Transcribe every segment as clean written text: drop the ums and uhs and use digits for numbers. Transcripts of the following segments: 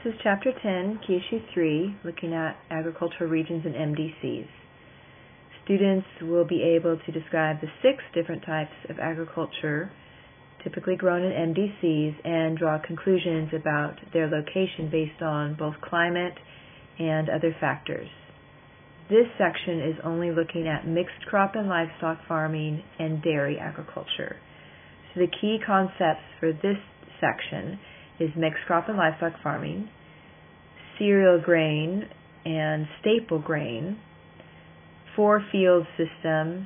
is Chapter 10, Kyushu 3, looking at agricultural regions and MDCs. Students will be able to describe the 6 different types of agriculture typically grown in MDCs and draw conclusions about their location based on both climate and other factors. This section is only looking at mixed crop and livestock farming and dairy agriculture. So the key concepts for this section is mixed crop and livestock farming, cereal grain and staple grain, 4-field system,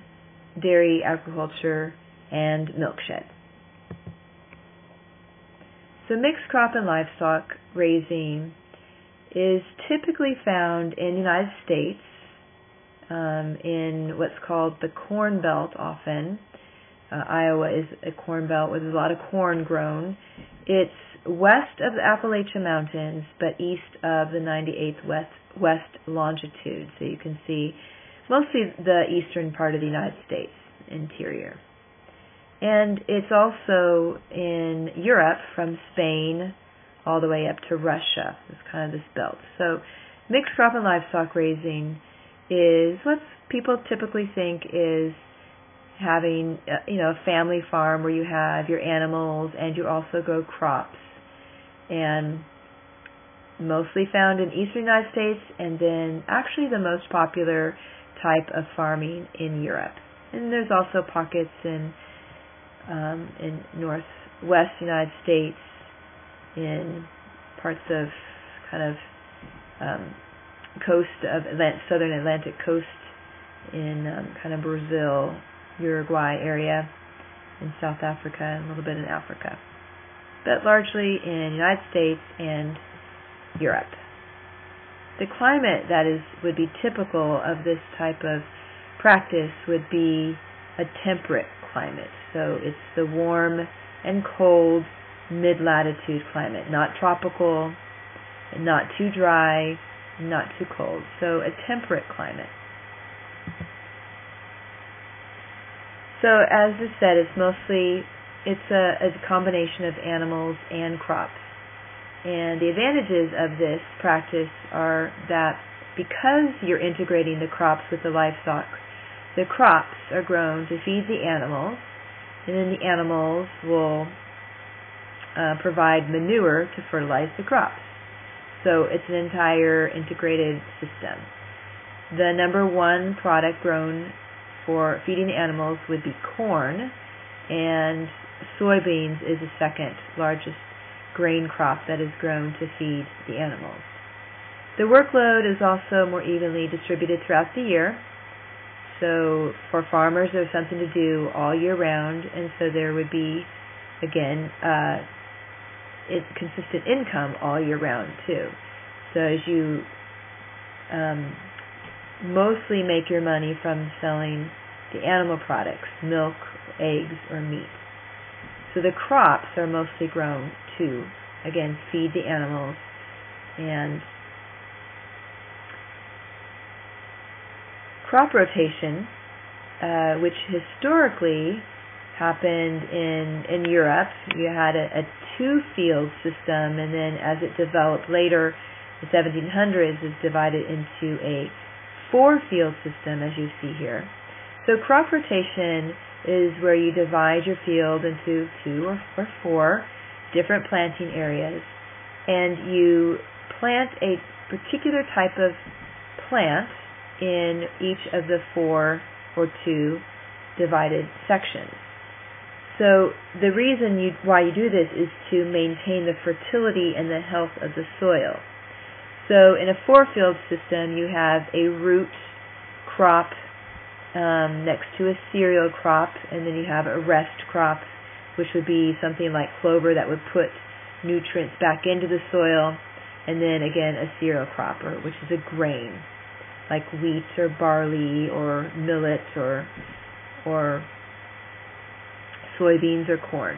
dairy agriculture, and milkshed. So mixed crop and livestock raising is typically found in the United States in what's called the Corn Belt often. Iowa is a corn belt where there's a lot of corn grown. It's west of the Appalachian Mountains, but east of the 98th west longitude. So you can see mostly the eastern part of the United States interior. And it's also in Europe from Spain all the way up to Russia. It's kind of this belt. So mixed crop and livestock raising is what people typically think is having a family farm where you have your animals and you also grow crops. And mostly found in eastern United States, and then actually the most popular type of farming in Europe. And there's also pockets in northwest United States, in parts of kind of coast of southern Atlantic coast, in kind of Brazil, Uruguay area, in South Africa, and a little bit in Africa. But largely in the United States and Europe. The climate that would be typical of this type of practice would be a temperate climate. So it's the warm and cold mid-latitude climate, not tropical, not too dry, not too cold. So a temperate climate. So as I said, it's a combination of animals and crops. And the advantages of this practice are that because you're integrating the crops with the livestock, the crops are grown to feed the animals, and then the animals will provide manure to fertilize the crops. So it's an entire integrated system. The number 1 product grown for feeding the animals would be corn, and soybeans is the second largest grain crop that is grown to feed the animals. The workload is also more evenly distributed throughout the year. So for farmers, there's something to do all year round, and so there would be, again, consistent income all year round too. So as you mostly make your money from selling the animal products, milk, eggs, or meat. So the crops are mostly grown to, again, feed the animals. And crop rotation, which historically happened in Europe, you had a 2-field system, and then as it developed later, the 1700s, is divided into a 4-field system, as you see here. So crop rotation is where you divide your field into 2 or 4 different planting areas, and you plant a particular type of plant in each of the 4 or 2 divided sections. So the reason why you do this is to maintain the fertility and the health of the soil. So in a 4-field system, you have a root crop next to a cereal crop, and then you have a rest crop, which would be something like clover that would put nutrients back into the soil, and then again a cereal crop, which is a grain, like wheat or barley or millet or soybeans or corn.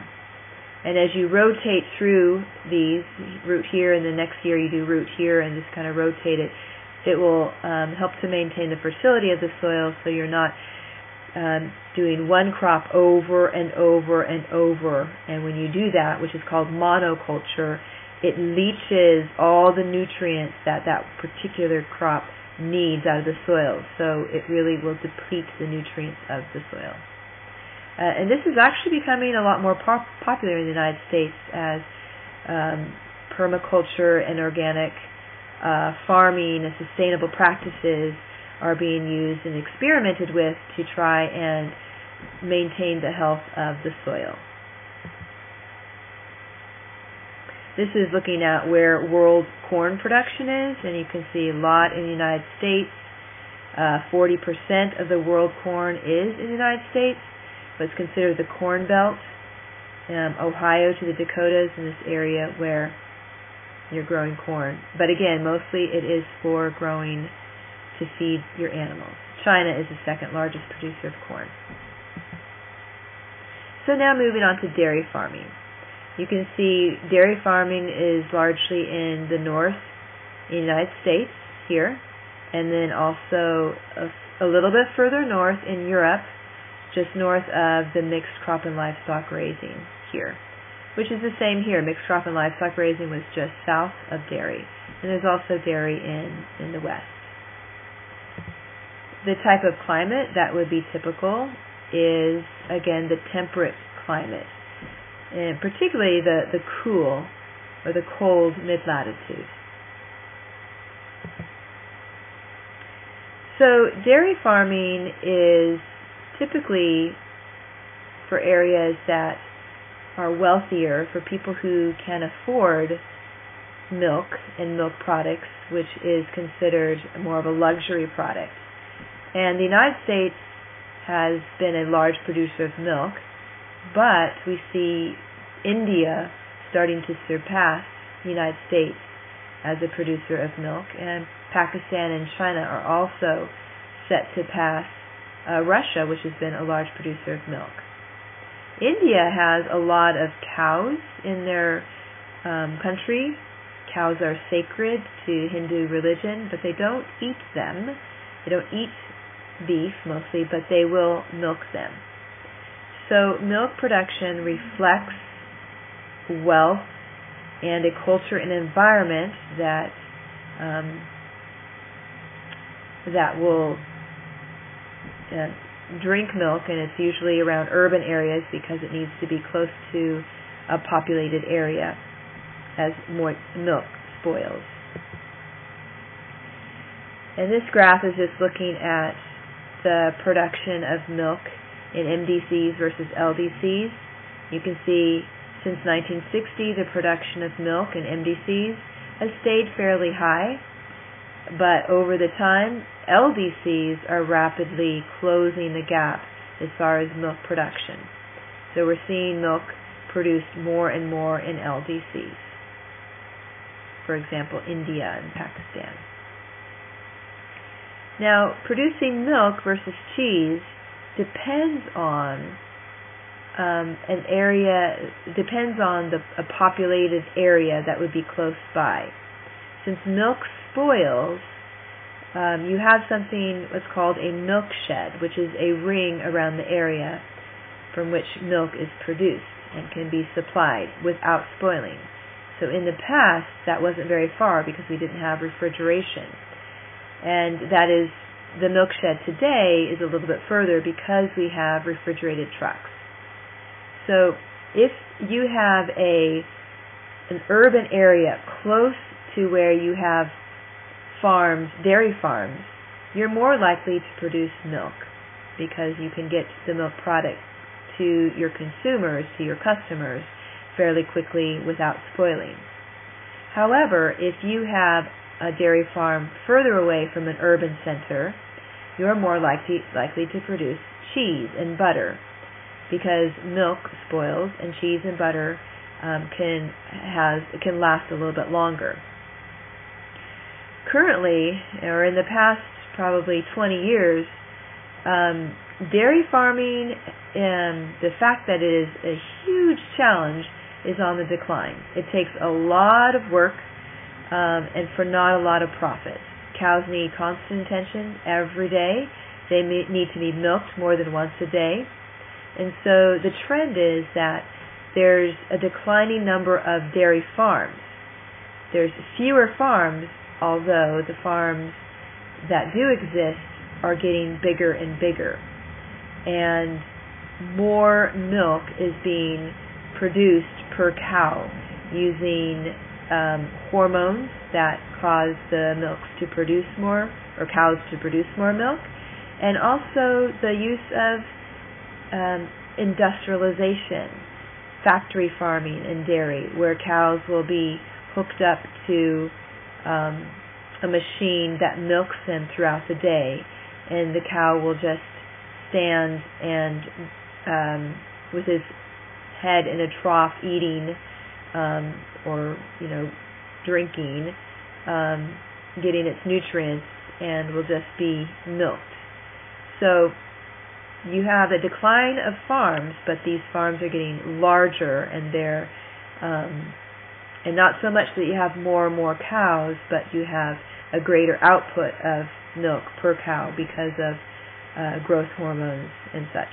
And as you rotate through these, root here, and the next year you do root here, and just kind of rotate it, it will help to maintain the fertility of the soil, so you're not doing one crop over and over and over. And when you do that, which is called monoculture, it leaches all the nutrients that that particular crop needs out of the soil. So it really will deplete the nutrients of the soil. And this is actually becoming a lot more popular in the United States as permaculture and organic farming and sustainable practices are being used and experimented with to try and maintain the health of the soil. This is looking at where world corn production is, and you can see a lot in the United States. 40% of the world corn is in the United States, but it's considered the Corn Belt. Ohio to the Dakotas in this area where you're growing corn. But again, mostly it is for growing to feed your animals. China is the second largest producer of corn. So now moving on to dairy farming. You can see dairy farming is largely in the north in the United States here, and then also a little bit further north in Europe, just north of the mixed crop and livestock raising here, which is the same here. Mixed crop and livestock raising was just south of dairy, and there's also dairy in the west. The type of climate that would be typical is, again, the temperate climate, and particularly the cool or the cold mid-latitude. So dairy farming is typically for areas that are wealthier, for people who can afford milk and milk products, which is considered more of a luxury product. And the United States has been a large producer of milk, but we see India starting to surpass the United States as a producer of milk, and Pakistan and China are also set to pass Russia, which has been a large producer of milk. India has a lot of cows in their country. Cows are sacred to Hindu religion, but they don't eat them. They don't eat beef mostly, but they will milk them. So milk production reflects wealth and a culture and environment that will drink milk, and it's usually around urban areas because it needs to be close to a populated area as more milk spoils. And this graph is just looking at the production of milk in MDCs versus LDCs. You can see since 1960 the production of milk in MDCs has stayed fairly high, but over the time LDCs are rapidly closing the gap as far as milk production. So we're seeing milk produced more and more in LDCs. For example, India and Pakistan. Now, producing milk versus cheese depends on an area, depends on a populated area that would be close by. Since milk spoils, you have something what's called a milkshed, which is a ring around the area from which milk is produced and can be supplied without spoiling. So in the past, that wasn't very far because we didn't have refrigeration. And that is, the milkshed today is a little bit further because we have refrigerated trucks. So if you have an urban area close to where you have farms, dairy farms, you're more likely to produce milk because you can get the milk product to your consumers, to your customers, fairly quickly without spoiling. However, if you have a dairy farm further away from an urban center, you're more likely to produce cheese and butter because milk spoils and cheese and butter can last a little bit longer. Currently, or in the past probably 20 years, dairy farming, the fact that it is a huge challenge, is on the decline. It takes a lot of work and for not a lot of profit. Cows need constant attention every day. They need to be milked more than once a day. And so the trend is that there's a declining number of dairy farms. there's fewer farms, although the farms that do exist are getting bigger and bigger. And more milk is being produced per cow using hormones that cause the milks to produce more, or cows to produce more milk, and also the use of industrialization, factory farming and dairy, where cows will be hooked up to a machine that milks them throughout the day, and the cow will just stand and with his head in a trough eating or drinking, getting its nutrients, and will just be milked. So you have a decline of farms, but these farms are getting larger, and they're and not so much that you have more and more cows, but you have a greater output of milk per cow because of growth hormones and such.